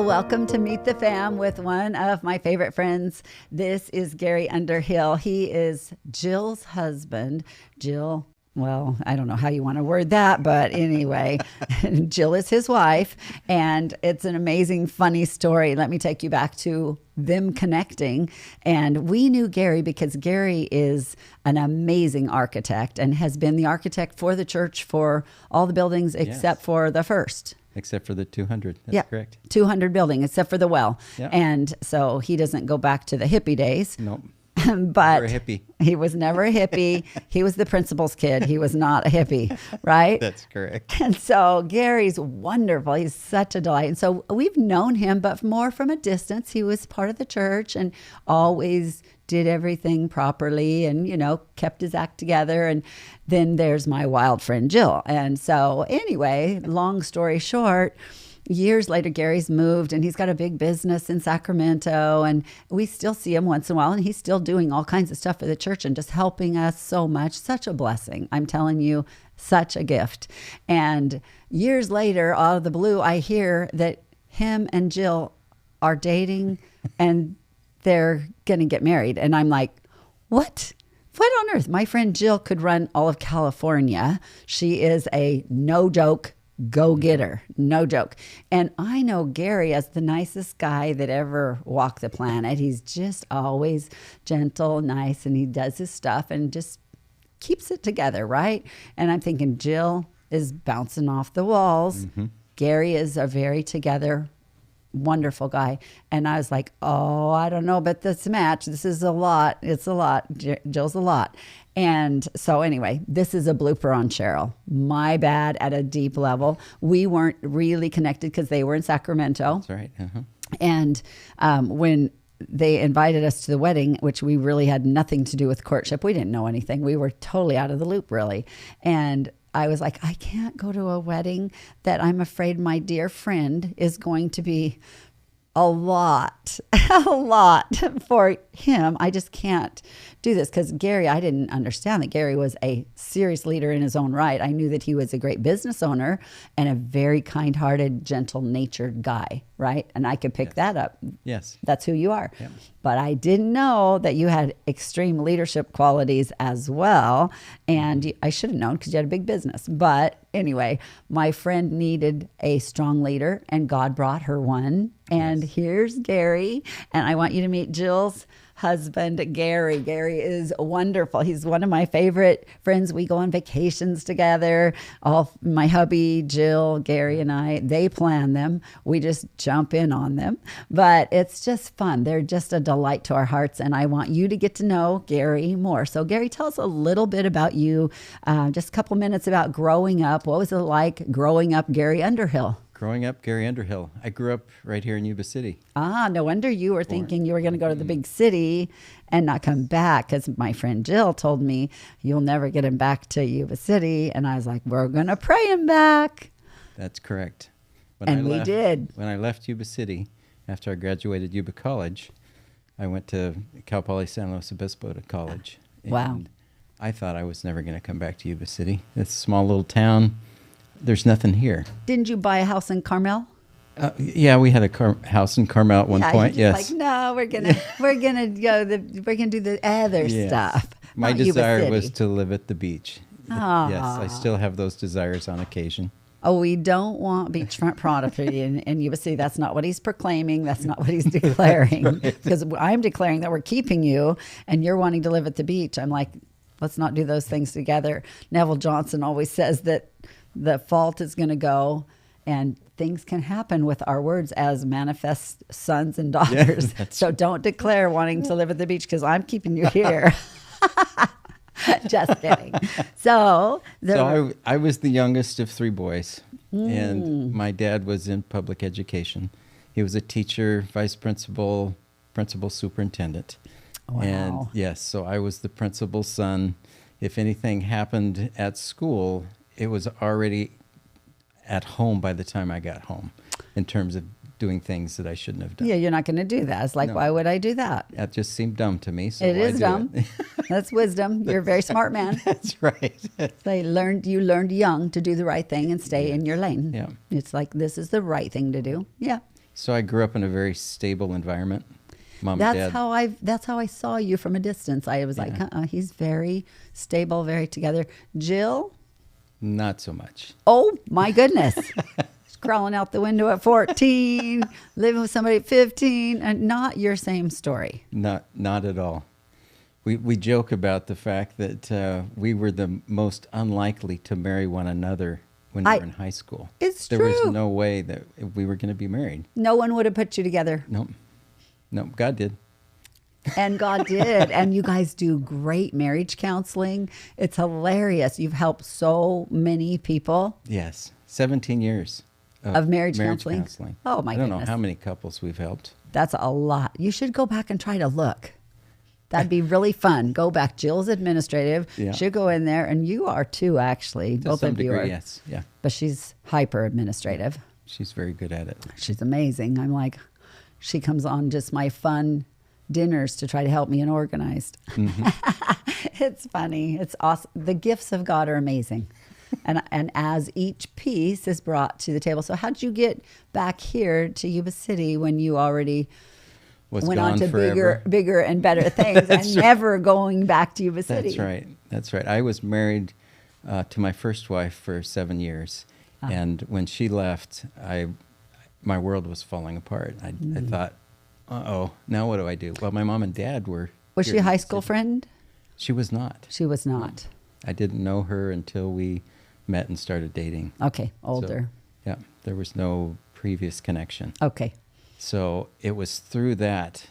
Well, welcome to Meet the Fam with one of my favorite friends. This is Gary Underhill. He is Jill's husband. Jill, well, I don't know how you want to word that, but anyway, Jill is his wife, and it's an amazing, funny story. Let me take you back to them connecting. And we knew Gary because Gary is an amazing architect and has been the architect for the church for all the buildings except for the first. Except for the 200. That's correct. 200 building, except for the well. Yeah. And so he doesn't go back to the hippie days. Nope. But never a hippie. He was never a hippie. He was the principal's kid. He was not a hippie, right? That's correct. And so Gary's wonderful. He's such a delight. And so we've known him, but more from a distance. He was part of the church and always did everything properly and, you know, kept his act together. And then there's my wild friend, Jill. And so anyway, long story short, years later, Gary's moved and he's got a big business in Sacramento, and we still see him once in a while, and he's still doing all kinds of stuff for the church and just helping us so much. Such a blessing. I'm telling you, such a gift. And years later, out of the blue, I hear that him and Jill are dating and they're going to get married. And I'm like, what? What on earth? My friend Jill could run all of California. She is a no joke go-getter, no joke. And I know Gary as the nicest guy that ever walked the planet. He's just always gentle, nice, and he does his stuff and just keeps it together, right? And I'm thinking Jill is bouncing off the walls. Mm-hmm. Gary is a very together, wonderful guy. And I was like, oh, I don't know about this match. This is a lot. It's a lot. Jill's a lot. And so anyway, this is a blooper on Cheryl. My bad at a deep level. We weren't really connected because they were in Sacramento. That's right. Uh-huh. And when they invited us to the wedding, which we really had nothing to do with courtship, we didn't know anything. We were totally out of the loop, really. And I was like, I can't go to a wedding that I'm afraid my dear friend is going to be a lot for him. I just can't do this because Gary, I didn't understand that Gary was a serious leader in his own right. I knew that he was a great business owner and a very kind-hearted, gentle-natured guy, right? And I could pick that up. Yes. That's who you are. Yeah. But I didn't know that you had extreme leadership qualities as well. And I should have known because you had a big business. But anyway, my friend needed a strong leader and God brought her one. And here's Gary. And I want you to meet Jill's husband, Gary. Gary is wonderful. He's one of my favorite friends. We go on vacations together. All my hubby, Jill, Gary, and I, they plan them. We just jump in on them. But it's just fun. They're just a delight to our hearts. And I want you to get to know Gary more. So Gary, tell us a little bit about you. Just a couple minutes about growing up. What was it like growing up Gary Underhill? Growing up, Gary Underhill. I grew up right here in Yuba City. Ah, no wonder you were thinking you were going to go to the big city and not come back, because my friend Jill told me you'll never get him back to Yuba City. And I was like, we're going to pray him back. That's correct. We did. When I left Yuba City, after I graduated Yuba College, I went to Cal Poly San Luis Obispo to college. Wow. And I thought I was never going to come back to Yuba City. It's a small little town. There's nothing here. Didn't you buy a house in Carmel? Yeah, we had a house in Carmel at one point. Yes. Like, no, we're gonna do the other stuff. My desire was to live at the beach. Aww. Yes, I still have those desires on occasion. Oh, we don't want beachfront property in Yuba City. That's not what he's proclaiming. That's not what he's declaring. Because I'm declaring that we're keeping you, and you're wanting to live at the beach. I'm like, let's not do those things together. Neville Johnson always says that the fault is going to go, and things can happen with our words as manifest sons and daughters. Yeah, so don't declare wanting to live at the beach, because I'm keeping you here. Just kidding. So I was the youngest of three boys, and my dad was in public education. He was a teacher, vice principal, principal superintendent. Wow. And yes, so I was the principal's son. If anything happened at school, it was already at home by the time I got home, in terms of doing things that I shouldn't have done. Yeah, you're not going to do that. It's like, no. Why would I do that? That just seemed dumb to me. So it is dumb. That's wisdom. You're a very smart man. That's right. You learned young to do the right thing and stay in your lane. Yeah. It's like, this is the right thing to do. Yeah. So I grew up in a very stable environment. Mom and Dad. That's how I saw you from a distance. I was like, he's very stable, very together. Jill? Not so much. Oh my goodness. Crawling out the window at 14, living with somebody at 15, and not your same story. Not at all. We joke about the fact that we were the most unlikely to marry one another when we were in high school. It's there true. was no way that we were going to be married. No one would have put you together. Nope, God did. And God did. And you guys do great marriage counseling. It's hilarious. You've helped so many people. Yes, 17 years of marriage counseling. Oh, my goodness. I don't know how many couples we've helped. That's a lot. You should go back and try to look. That'd be really fun. Go back. Jill's administrative. Yeah. She'll go in there, and you are too, actually. To both some of you degree, are. yes. Yeah. But she's hyper administrative. She's very good at it. She's amazing. I'm like, she comes on just my fun dinners to try to help me and organized. Mm-hmm. It's funny. It's awesome. The gifts of God are amazing. And as each piece is brought to the table. So how'd you get back here to Yuba City when you already went on to bigger and better things and never going back to Yuba City? That's right. I was married to my first wife for 7 years. And when she left, my world was falling apart. I thought, now what do I do? Well, my mom and dad were. Was she a high school friend? She was not. She was not. I didn't know her until we met and started dating. Okay, older. So, yeah, there was no previous connection. Okay. So it was through that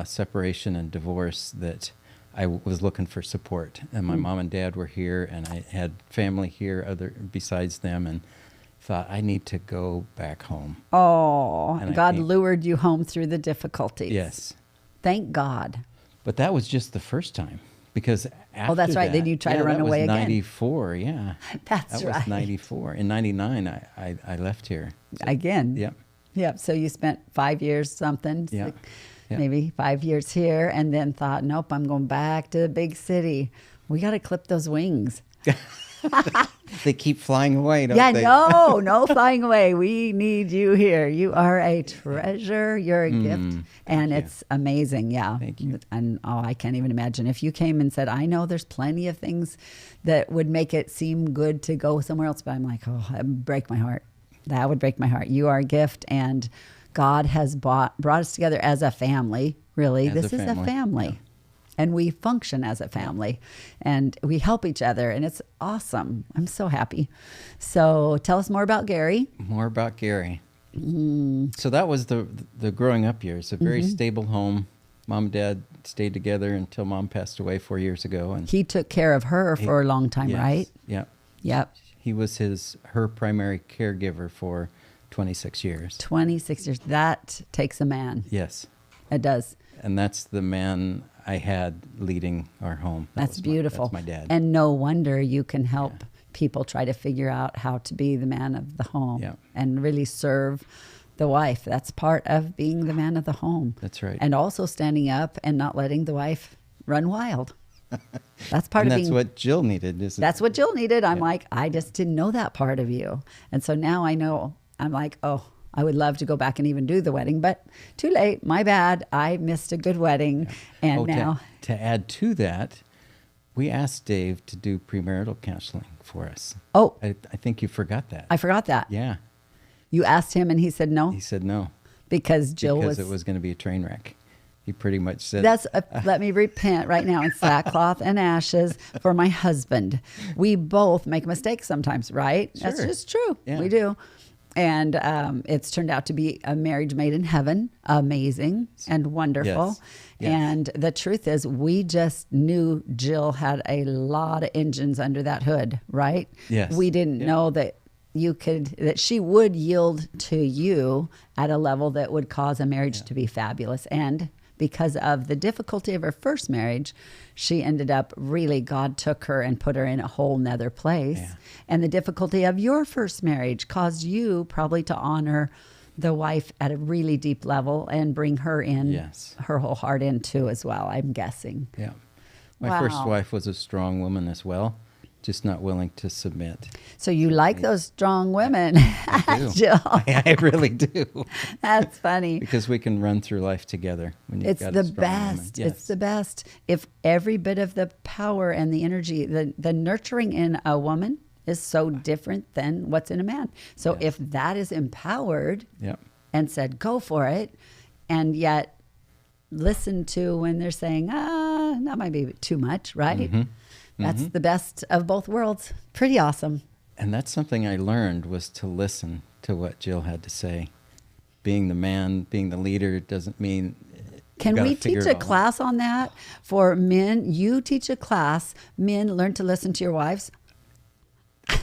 separation and divorce that I was looking for support. And my mom and dad were here, and I had family here besides them, and thought, I need to go back home. Oh, and God lured you home through the difficulties. Yes. Thank God. But that was just the first time. Because after that's right. Then you tried to run away again. That was 94, yeah. That was 94. In 99, I left here. So, again? Yep. Yep. So you spent 5 years something, yeah. Maybe 5 years here, and then thought, nope, I'm going back to the big city. We got to clip those wings. They keep flying away, don't they? No flying away. We need you here. You are a treasure. You're a gift. And it's amazing. Yeah. Thank you. And I can't even imagine if you came and said, I know there's plenty of things that would make it seem good to go somewhere else. But I'm like, that would break my heart. That would break my heart. You are a gift. And God has brought us together as a family, really. This is a family. Yeah. And we function as a family, and we help each other, and it's awesome. I'm so happy. So tell us more about Gary. More about Gary. So that was the growing up years, a very stable home. Mom and dad stayed together until mom passed away 4 years ago. And he took care of her for a long time, right? Yeah. Yep. He was her primary caregiver for 26 years. 26 years. That takes a man. Yes. It does. And that's the man I had leading our home. That's beautiful. That's my dad. And no wonder you can help people try to figure out how to be the man of the home and really serve the wife. That's part of being the man of the home. That's right. And also standing up and not letting the wife run wild. That's part of being. That's what Jill needed, isn't it? That's what Jill needed. I'm like, I just didn't know that part of you. And so now I know. I'm like, I would love to go back and even do the wedding, but too late. My bad. I missed a good wedding. And now. To add to that, we asked Dave to do premarital counseling for us. Oh. I think you forgot that. I forgot that. Yeah. You asked him and he said no? He said no. Because it was going to be a train wreck. He pretty much said. Let me repent right now in sackcloth and ashes for my husband. We both make mistakes sometimes, right? Sure. That's just true. Yeah. We do. And it's turned out to be a marriage made in heaven, amazing and wonderful. Yes. And the truth is, we just knew Jill had a lot of engines under that hood, right? Yes. We didn't know that that she would yield to you at a level that would cause a marriage to be fabulous. And because of the difficulty of her first marriage, she ended up God took her and put her in a whole nother place. Yeah. And the difficulty of your first marriage caused you probably to honor the wife at a really deep level and bring her in, her whole heart in too as well, I'm guessing. Yeah. My first wife was a strong woman as well. just not willing to submit. So you like those strong women, I do. Jill. I really do. That's funny. Because we can run through life together when you've It's got the a strong woman. best. Yes. It's the best. If every bit of the power and the energy, the nurturing in a woman is so different than what's in a man. So if that is empowered Yep. and said, go for it, and yet listen to when they're saying, that might be too much, right? That's the best of both worlds. Pretty awesome. And that's something I learned, was to listen to what Jill had to say. Being the man, being the leader doesn't mean Can gotta we figure teach it a all out. class on that for men? You teach a class, men learn to listen to your wives.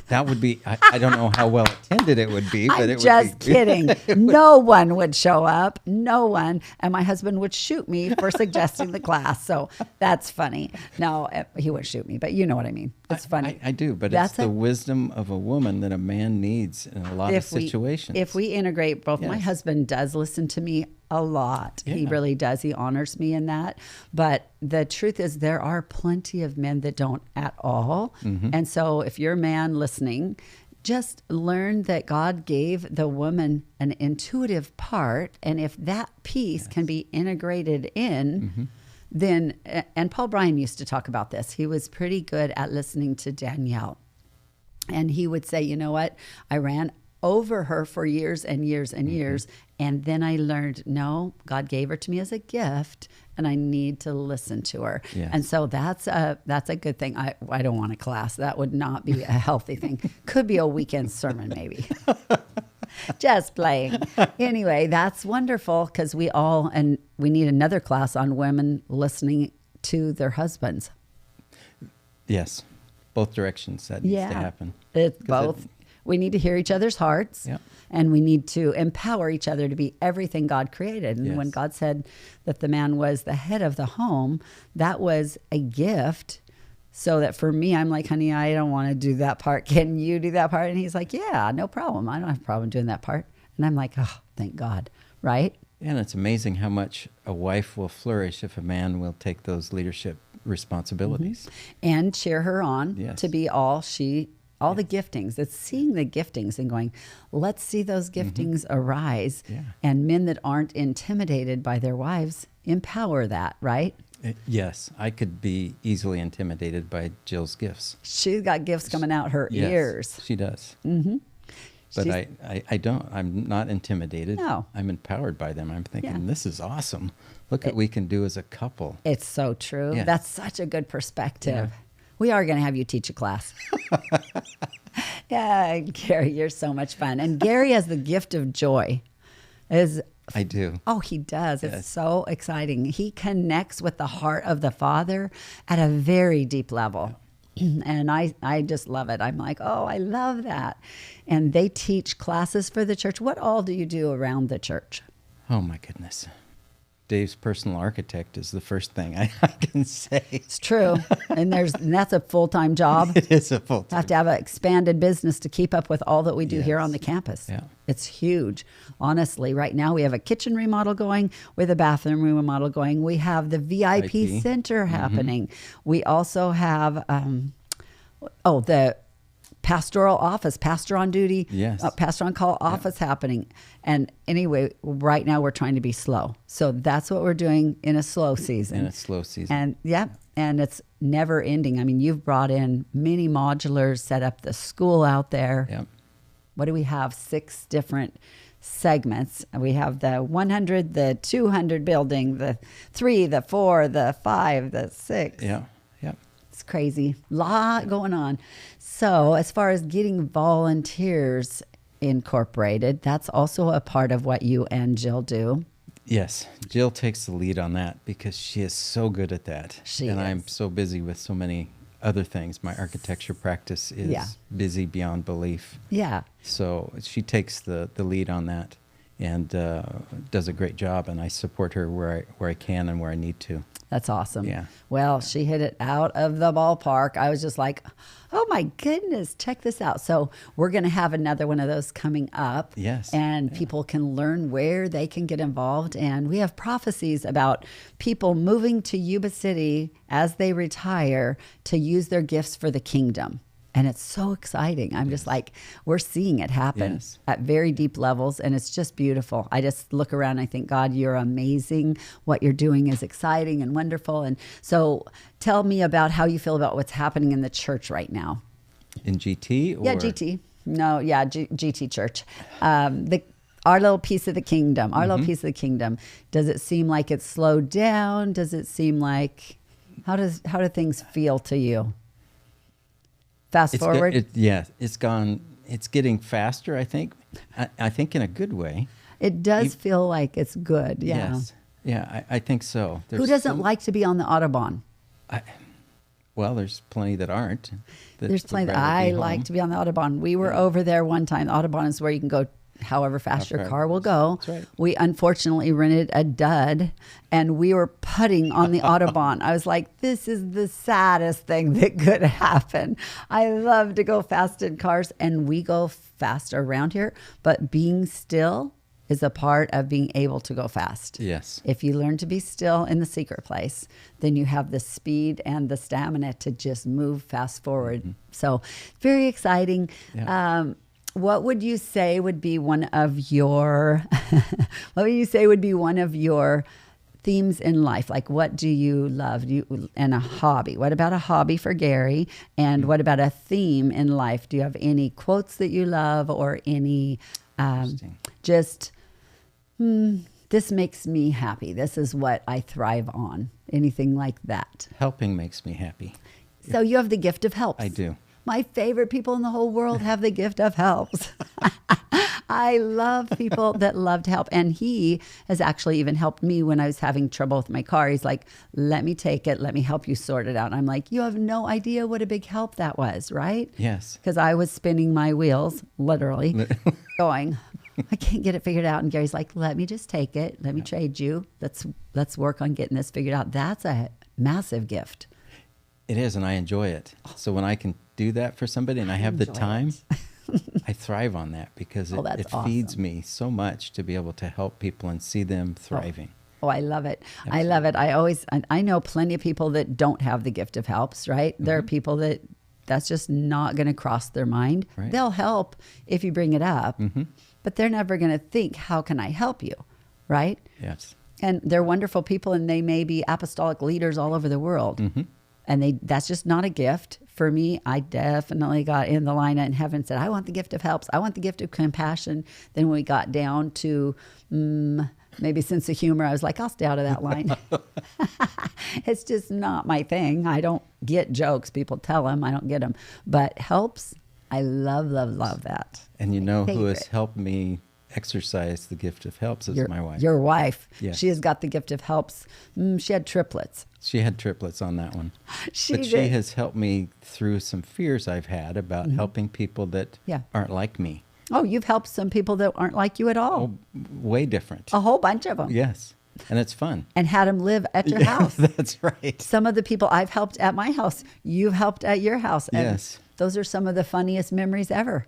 That would be, I don't know how well attended it would be, but I'm it just would be. kidding. No one would show up. No one. And my husband would shoot me for suggesting the class. So that's funny. No, he would shoot me, but you know what I mean. It's funny. I do, but That's it's the wisdom of a woman that a man needs in a lot of situations. If we integrate both, my Yes. husband does listen to me a lot. He Yeah. really does. He honors me in that. But the truth is, there are plenty of men that don't at all. Mm-hmm. And so if you're a man listening, just learn that God gave the woman an intuitive part. And if that piece can be integrated in, Mm-hmm. then, and Paul Bryan used to talk about this. He was pretty good at listening to Danielle. And he would say, you know what? I ran over her for years and years and years. And then I learned, no, God gave her to me as a gift and I need to listen to her. Yes. And so that's a good thing. I don't want a class. That would not be a healthy thing. Could be a weekend sermon maybe. Just playing. Anyway, that's wonderful because we need another class on women listening to their husbands. Yes, both directions that needs to happen. It's 'Cause both. We need to hear each other's hearts, Yep. and we need to empower each other to be everything God created. And when Yes. God said that the man was the head of the home, that was a gift. So that for me, I'm like, honey, I don't want to do that part. Can you do that part? And he's like, yeah, no problem. I don't have a problem doing that part. And I'm like, oh, thank God. Right? And it's amazing how much a wife will flourish if a man will take those leadership responsibilities. And cheer her on Yes. to be all the giftings. It's seeing the giftings and going, let's see those giftings arise. Yeah. And men that aren't intimidated by their wives, empower that, right? Yes, I could be easily intimidated by Jill's gifts. She's got gifts coming out her Yes, ears. she does. But She's- I don't. I'm not intimidated. No. I'm empowered by them. I'm thinking, Yeah. this is awesome. Look what we can do as a couple. It's so true. Yes. That's such a good perspective. Yeah. We are going to have you teach a class. Yeah, Gary, you're so much fun. And Gary has the gift of joy. I do. Oh, he does. It's Yes. so exciting. He connects with the heart of the Father at a very deep level. And I just love it. I'm like, oh, I love that. And they teach classes for the church. What all do you do around the church? Oh, my goodness. Dave's personal architect is the first thing I can say. It's true. And that's a full-time job. It is a full Have to have an expanded business to keep up with all that we do here Yes. on the campus. Yeah. It's huge. Honestly, right now we have a kitchen remodel going with a bathroom remodel going. We have the VIP VIP. center happening. We also have, the pastoral office, pastor on duty, Yes. pastor on call office happening. And anyway, right now we're trying to be slow. So that's what we're doing in a slow season. In a slow season. And it's never ending. I mean, you've brought in many modulars, set up the school out there. Yep. What do we have? 6 different segments. We have the 100, the 200 building, the 3, the 4, the 5, the 6. Yeah. Yep. It's crazy. Lot going on. So as far as getting volunteers incorporated, that's also a part of what you and Jill do. Yes, Jill takes the lead on that because she is so good at that. She and is. I'm so busy with so many other things. My architecture practice is Yeah. busy beyond belief. Yeah. So she takes the lead on that and does a great job. And I support her where I can and where I need to. That's awesome. Yeah. Well, she hit it out of the ballpark. I was just like, oh my goodness, check this out. So we're going to have another one of those coming up. Yes. And people can learn where they can get involved. And we have prophecies about people moving to Yuba City as they retire to use their gifts for the kingdom. And it's so exciting. I'm just like, we're seeing it happen at very deep levels, and it's just beautiful. I just look around and I think, God, you're amazing. What you're doing is exciting and wonderful. And so tell me about how you feel about what's happening in the church right now. In GT? Or? Yeah, GT. No, yeah, GT Church. Our little piece of the kingdom, little piece of the kingdom. Does it seem like it's slowed down? Does it seem like, how do things feel to you? Fast forward? It's getting faster, I think. I think in a good way. It does feel like it's good, yeah. Yes. Yeah, I think so. Who doesn't like to be on the Autobahn? Well, there's plenty that aren't. There's plenty that I like to be on the Autobahn. We were over there one time. The Autobahn is where you can go however fast your car will go. That's right. We unfortunately rented a dud, and we were putting on the Autobahn. I was like, this is the saddest thing that could happen. I love to go fast in cars, and we go fast around here, but being still is a part of being able to go fast. Yes. If you learn to be still in the secret place, then you have the speed and the stamina to just move fast forward. Mm-hmm. So very exciting. Yeah. What would you say would be one of your themes in life? Like, what do you love? And a hobby. What about a hobby for Gary? And what about a theme in life? Do you have any quotes that you love, or any this makes me happy. This is what I thrive on. Anything like that? Helping makes me happy. So you have the gift of helps. I do. My favorite people in the whole world have the gift of helps. I love people that love to help. And he has actually even helped me when I was having trouble with my car. He's like, let me take it. Let me help you sort it out. And I'm like, you have no idea what a big help that was, right? Yes. Because I was spinning my wheels, literally, going, I can't get it figured out. And Gary's like, let me just take it. Let me trade you. Let's work on getting this figured out. That's a massive gift. It is, and I enjoy it. So when I can do that for somebody and I have the time, I thrive on that, because it awesome. feeds me so much to be able to help people and see them thriving. Oh, I love it. Absolutely. I love it. I know plenty of people that don't have the gift of helps, right? Mm-hmm. There are people that's just not going to cross their mind. Right. They'll help if you bring it up, but they're never going to think, how can I help you, right? Yes. And they're wonderful people, and they may be apostolic leaders all over the world. Mm-hmm. And that's just not a gift. For me, I definitely got in the line in heaven and said, I want the gift of helps. I want the gift of compassion. Then when we got down to maybe sense of humor, I was like, I'll stay out of that line. It's just not my thing. I don't get jokes. People tell them. I don't get them. But helps, I love, love, love that. And you know who has helped me exercise the gift of helps is my wife. Your wife. Yes. She has got the gift of helps. She had triplets. She had triplets on that one. She has helped me through some fears I've had about helping people that aren't like me. Oh, you've helped some people that aren't like you at all. Oh, way different. A whole bunch of them. Yes. And it's fun. And had them live at your house. That's right. Some of the people I've helped at my house, you've helped at your house. And yes. Those are some of the funniest memories ever.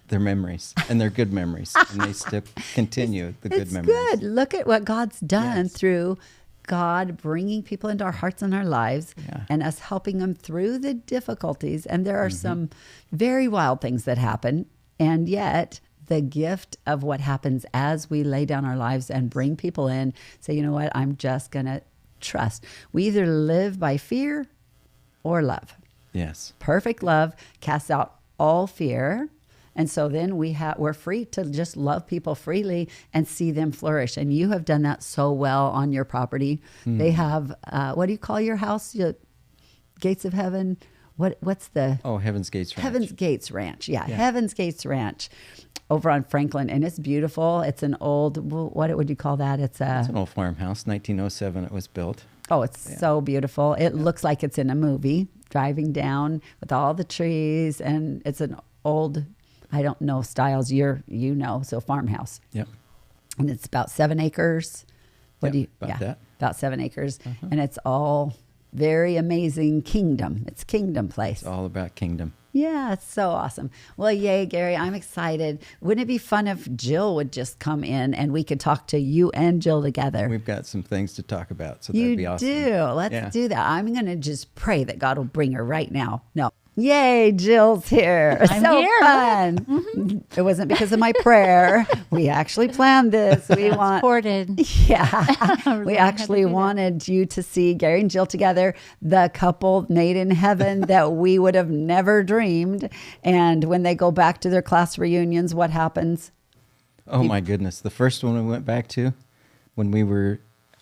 They're memories, and they're good memories, and they still continue the good memories. It's good. Look at what God's done through God bringing people into our hearts and our lives, and us helping them through the difficulties. And there are some very wild things that happen, and yet the gift of what happens as we lay down our lives and bring people in, say, you know what, I'm just going to trust. We either live by fear or love. Yes. Perfect love casts out all fear. And so then we're free to just love people freely and see them flourish. And you have done that so well on your property. They have, what do you call your house? Gates of Heaven? What's the? Oh, Heaven's Gates Ranch. Heaven's Gates Ranch. Yeah, Heaven's Gates Ranch over on Franklin. And it's beautiful. It's an old, what would you call that? It's an old farmhouse. 1907 it was built. Oh, it's so beautiful. It looks like it's in a movie, driving down with all the trees. And it's an old, I don't know styles, so farmhouse. Yep. And it's about 7 acres. That. About 7 acres. And it's all very amazing kingdom. It's kingdom place. It's all about kingdom. Yeah, it's so awesome. Well, yay, Gary, I'm excited. Wouldn't it be fun if Jill would just come in and we could talk to you and Jill together? We've got some things to talk about, so that'd be awesome. You do. Let's do that. I'm going to just pray that God will bring her right now. No. Yay, Jill's here. I'm so here. fun. It wasn't because of my prayer. We actually planned this. We want Supported. Yeah. We actually wanted you to see Gary and Jill together, the couple made in heaven that we would have never dreamed. And when they go back to their class reunions, what happens? Oh my goodness. The first one we went back to when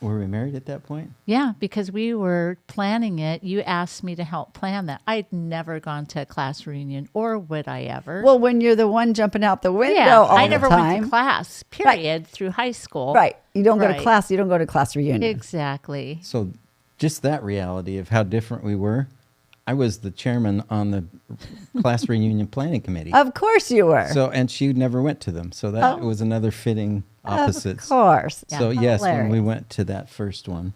were we married at that point? Yeah, because we were planning it. You asked me to help plan that. I'd never gone to a class reunion, or would I ever? Well, when you're the one jumping out the window all I the never time. went to class, period, through high school. Right. You don't go to Right. class. You don't go to class reunion. Exactly. So just that reality of how different we were. I was the chairman on the class reunion planning committee. Of course you were. So, and she never went to them. So that was another fitting opposites. Of course. So yes, when we Hilarious. went to that first one,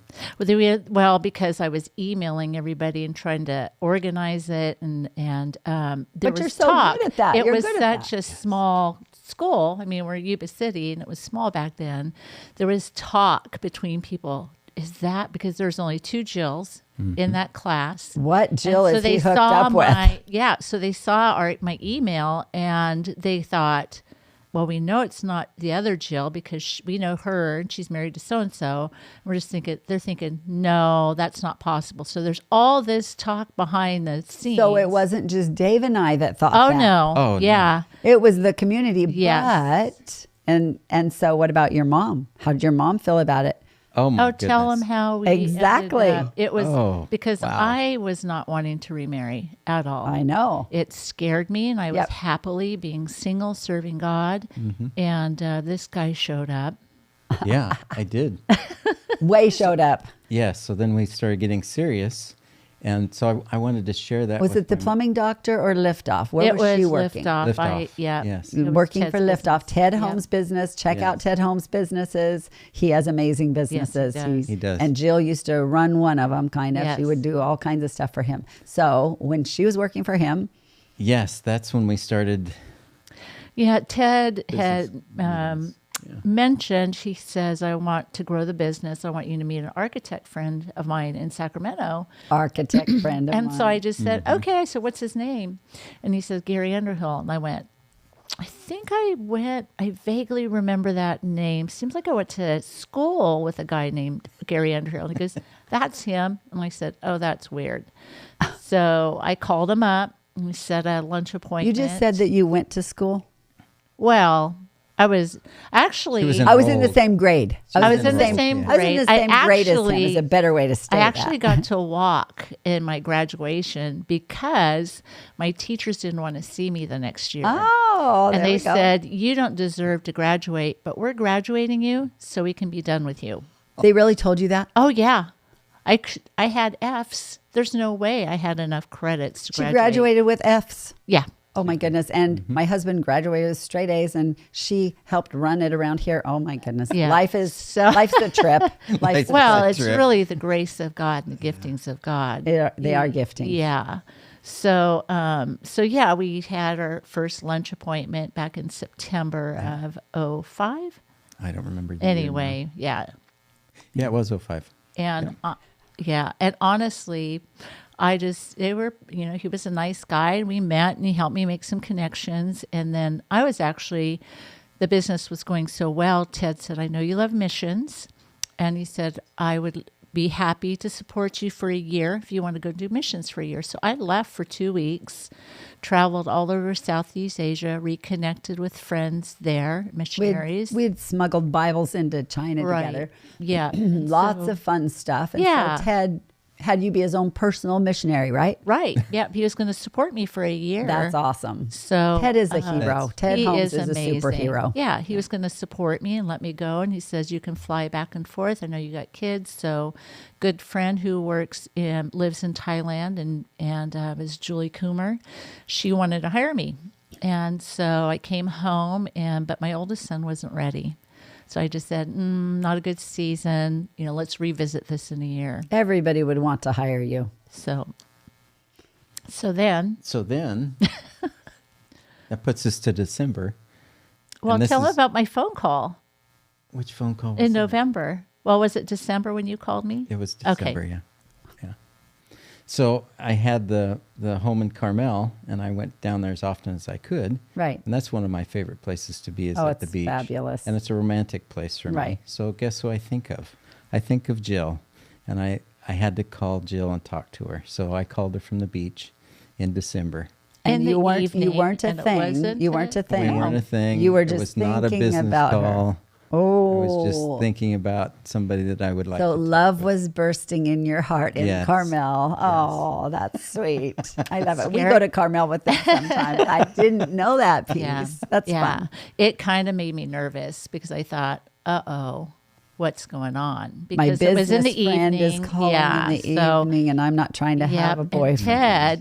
Well, because I was emailing everybody and trying to organize it, and there But was you're so talk. good at that. It You're was good at such that. a small school. I mean, we're Yuba City, and it was small back then. There was talk between people. Is that because there's only 2 Jills in that class? What Jill And is he hooked up with? So they saw my email, and they thought, well, we know it's not the other Jill because we know her and she's married to so-and-so. We're just thinking, they're thinking, no, that's not possible. So there's all this talk behind the scenes. So it wasn't just Dave and I that thought Oh, that. no. Oh, no. Yeah. It was the community. Yes. But, and so what about your mom? How did your mom feel about it? oh my Oh, tell them goodness. how we Exactly. ended up. It was Oh, because wow. I was not wanting to remarry at all. I know. It scared me, and I was Yep. happily being single, serving God. And this guy showed up. Yeah, I did. Way showed up. Yes. So then we started getting serious. And so I wanted to share that. Was with it the my- plumbing doctor or Liftoff? Where It was she was working? Liftoff. Liftoff, Yeah. yes. It was Working Ted's for Liftoff. business. Ted Yeah. Holmes Business. Check Yeah. out Ted Holmes Businesses. He has amazing businesses. does. He does. And Jill used to run one of them, kind of. She Yes. would do all kinds of stuff for him. So when she was working for him, Yes, that's when we started. Yeah, Ted had meetings. mentioned, he says, I want to grow the business. I want you to meet an architect friend of mine in Sacramento. architect friend of And mine. so I just said, okay. So what's his name? And he says, Gary Underhill. And I went, I vaguely remember that name. Seems like I went to school with a guy named Gary Underhill. And he goes, that's him. And I said, oh, that's weird. So I called him up and we set a lunch appointment. You just said that you went to school? Well, I was actually. She was in- I was in the Old. same grade. I was in the same I was in the grade. same grade as him. Is a better way to state I actually that. got to walk in my graduation because my teachers didn't want to see me the next year. Oh, and there they we go. said, you don't deserve to graduate, but we're graduating you so we can be done with you. They really told you that? Oh, yeah. I had Fs. There's no way I had enough credits to She graduate. graduated with Fs. Yeah. Oh my goodness. And my husband graduated with straight A's and she helped run it around here. Oh my goodness. Yeah. Life's the trip. Life's Life's the Well, a it's trip. really the grace of God and the giftings of God. They are gifting. Yeah. So, yeah, we had our first lunch appointment back in September of 2005. I don't remember. the year now. Anyway, yeah. Yeah, it was 05. And and honestly, he was a nice guy, and we met and he helped me make some connections. And then the business was going so well. Ted said, I know you love missions. And he said, I would be happy to support you for a year if you want to go do missions for a year. So I left for 2 weeks, traveled all over Southeast Asia, reconnected with friends there, missionaries. We'd smuggled Bibles into China Right. together. Yeah. Lots of fun stuff. And Yeah. so Ted had you be his own personal missionary, right? Right. Yeah. He was going to support me for a year. That's awesome. So Ted is a hero. Ted he Holmes is amazing. a superhero. Yeah, he was going to support me and let me go. And he says, you can fly back and forth. I know you got kids. So good friend who lives in Thailand and is Julie Coomer. She wanted to hire me. And so I came home, but my oldest son wasn't ready. So I just said, not a good season. Let's revisit this in a year. Everybody would want to hire you. So then, So then, that puts us to December. well, And this tell is- about my phone call Which phone call was in that? November. Well, was it December when you called me? It was Okay. December, yeah. So I had the home in Carmel, and I went down there as often as I could. Right. And that's one of my favorite places to be is Oh, at the it's beach. fabulous. And it's a romantic place for me. Right. So guess who I think of? I think of Jill. And I had to call Jill and talk to her. So I called her from the beach in December. And In the you weren't evening, a and it thing. wasn't You weren't a thing. We weren't a thing. You were It just was not a thinking business about call. her. Oh. I was just thinking about somebody that I would like So to talk love with. was bursting in your heart in Yes. Carmel. Yes. Oh, that's sweet. I love it. We go to Carmel with them sometimes. I didn't know that piece. Yeah. That's yeah. fun. It kind of made me nervous because I thought, uh-oh, what's going on? My Because it was in business the friend evening. is calling yeah, in the so, evening, and I'm not trying to have a and boyfriend.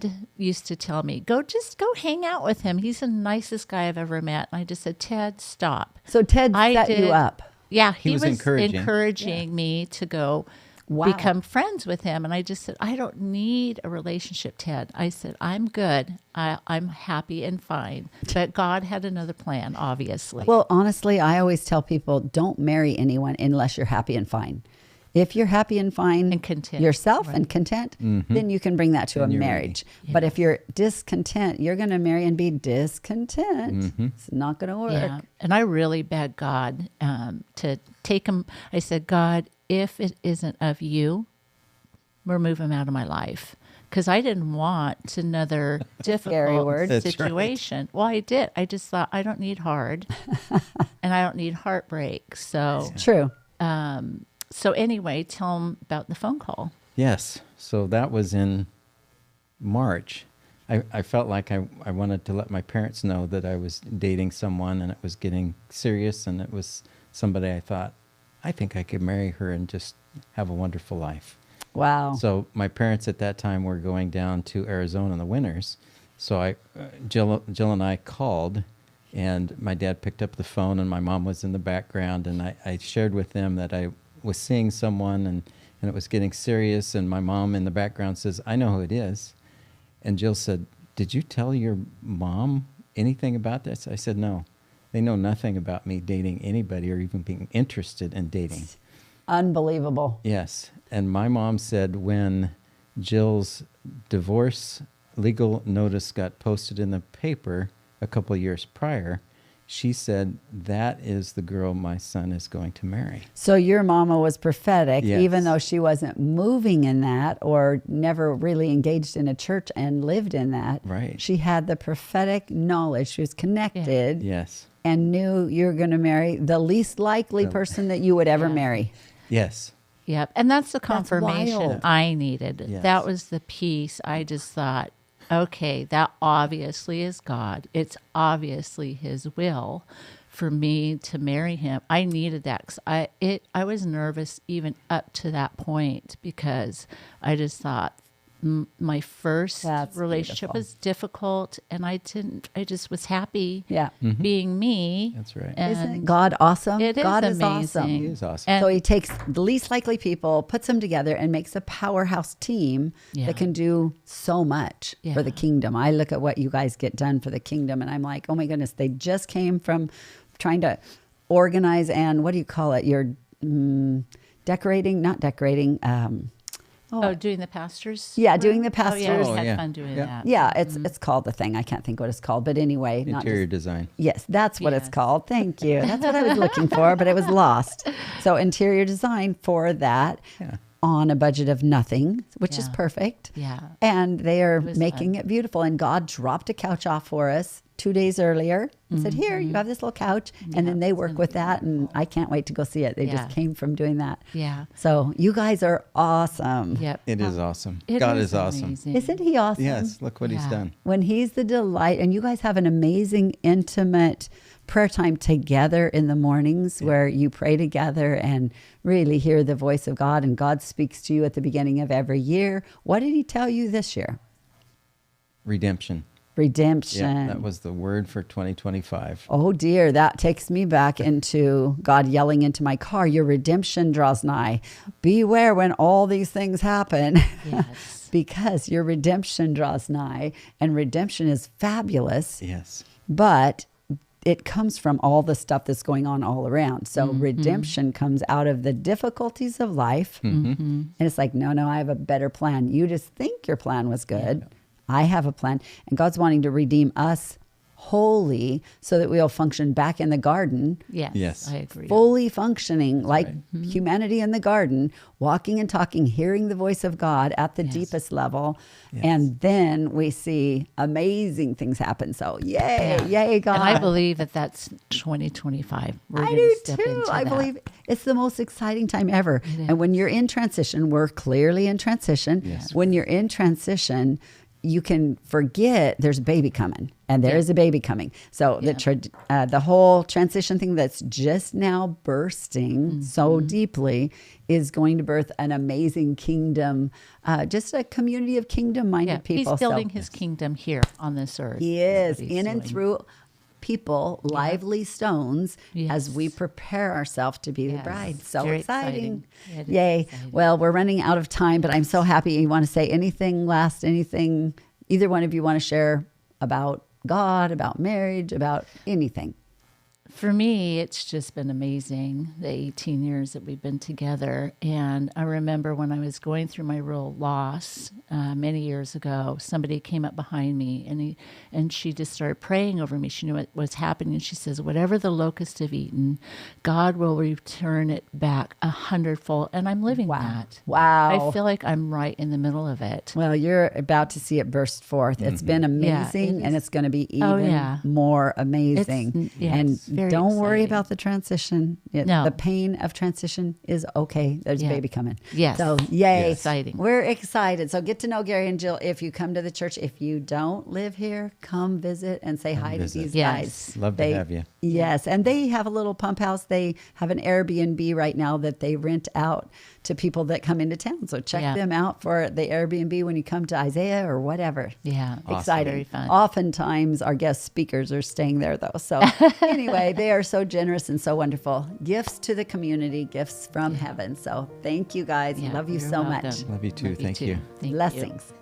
Ted used to tell me, just go hang out with him. He's the nicest guy I've ever met. And I just said, Ted, stop. So Ted I set did- you up. Yeah, he was was encouraging. me to go Wow. become friends with him. And I just said, I don't need a relationship, Ted. I said, I'm good. I'm happy and fine. But God had another plan, obviously. Well, honestly, I always tell people don't marry anyone unless you're happy and fine. If you're happy and fine And content, yourself right. and content, then you can bring that to Then a you're ready. marriage. But if you're discontent, you're going to marry and be discontent. Mm-hmm. It's not going to work. Yeah. And I really begged God to take him. I said, God, if it isn't of you, remove him out of my life. Because I didn't want another difficult word. That's right. situation. Well, I did. I just thought, I don't need hard and I don't need heartbreak. So, True. so anyway, tell him about the phone call. Yes. So that was in March. I felt like I wanted to let my parents know that I was dating someone and it was getting serious and it was somebody I thought, I think I could marry her and just have a wonderful life. Wow. So my parents at that time were going down to Arizona in the winters. So Jill and I called, and my dad picked up the phone, and my mom was in the background, and I shared with them that I was seeing someone, and it was getting serious, and my mom in the background says, I know who it is. And Jill said, did you tell your mom anything about this? I said, no. They know nothing about me dating anybody or even being interested in dating. Unbelievable. Yes. And my mom said when Jill's divorce legal notice got posted in the paper a couple of years prior, she said, that is the girl my son is going to marry. So your mama was prophetic, Yes. even though she wasn't moving in that or never really engaged in a church and lived in that. Right. She had the prophetic knowledge. She was connected Yes. and knew you're going to marry the least likely person that you would ever Yeah. marry. Yes. Yep. And that's the confirmation wild. I needed. Yes. That was the piece I just thought, okay, that obviously is God. It's obviously his will for me to marry him. I needed that because I was nervous even up to that point because I just thought my first That's relationship beautiful. was difficult and I just was happy Yeah. being me. That's right. And Isn't God awesome? It is God is amazing. awesome. He is awesome. And- So he takes the least likely people, puts them together, and makes a powerhouse team Yeah. that can do so much for the Yeah. kingdom. I look at what you guys get done for the kingdom, and I'm like, oh my goodness, they just came from trying to organize and what do you call it? You're decorating, not decorating. Doing the pastors? Yeah, doing the Oh, yeah, pastors. we Oh, had yeah. fun doing Yeah. that. Yeah, it's called the thing. I can't think what it's called, but anyway, not Interior just, design. yes, that's what it's Yes. called. Thank you. That's what I was looking for, but it was lost. So interior design for that Yeah. on a budget of nothing, which is Yeah. perfect. Yeah. And they are was making fun. it beautiful. And God dropped a couch off for us 2 days earlier and said, here, you have this little couch. And then they work with that. And I can't wait to go see it. They just Yeah. came from doing that. Yeah. So you guys are awesome. Yep. It is awesome. It God is awesome. amazing. Isn't he awesome? Yes. Look what he's Yeah. done. When he's the delight, and you guys have an amazing, intimate prayer time together in the mornings where you pray together and really hear the voice of God, and God speaks to you at the beginning of every year. What did he tell you this year? Redemption. Redemption. Yeah. That was the word for 2025. Oh dear, that takes me back into God yelling into my car, your redemption draws nigh. Beware when all these things happen. Yes. Because your redemption draws nigh, and redemption is fabulous. Yes. But it comes from all the stuff that's going on all around. So redemption comes out of the difficulties of life. And it's like, no, I have a better plan. You just think your plan was good. I have a plan. And God's wanting to redeem us wholly so that we'll function back in the garden. Yes. I agree. Fully functioning like humanity in the garden, walking and talking, hearing the voice of God at the deepest level. And then we see amazing things happen. So yay, God. And I believe that that's 2025. We're I gonna do step too. into I that. believe it's the most exciting time ever. And when you're in transition, we're clearly in transition. Yes. When you're in transition, you can forget there's a baby coming, and there is a baby coming. So the whole transition thing that's just now bursting so deeply is going to birth an amazing kingdom, just a community of kingdom-minded people. He's building his kingdom here on this earth. He is, what he's in and doing. through people, lively stones, as we prepare ourselves to be the bride. So Very exciting. exciting. It is Yay. exciting. Well, we're running out of time, but I'm so happy. You want to say anything either one of you want to share about God, about marriage, about anything? For me, it's just been amazing, the 18 years that we've been together. And I remember when I was going through my real loss many years ago, somebody came up behind me and she just started praying over me. She knew what was happening. And she says, whatever the locusts have eaten, God will return it back 100-fold. And I'm living that. Wow. I feel like I'm right in the middle of it. Well, you're about to see it burst forth. It's been amazing, and it's going to be even more amazing. And very don't worry exciting. about the transition. No. The pain of transition is okay. There's a baby coming. Yes. So, yay. Exciting. We're excited. So get to know Gary and Jill if you come to the church. If you don't live here, come visit and say hi visit. to these Yes. guys. Love to have you. Yes, and they have a little pump house. They have an Airbnb right now that they rent out to people that come into town. So check them out for the Airbnb when you come to Isaiah or whatever. Yeah. Awesome. Exciting. Very fun. Oftentimes our guest speakers are staying there though. So anyway, they are so generous and so wonderful. Gifts to the community, gifts from heaven. So thank you guys. Yeah, Love you you're so welcome. much. Love you too. Thank you. Thank you. Blessings.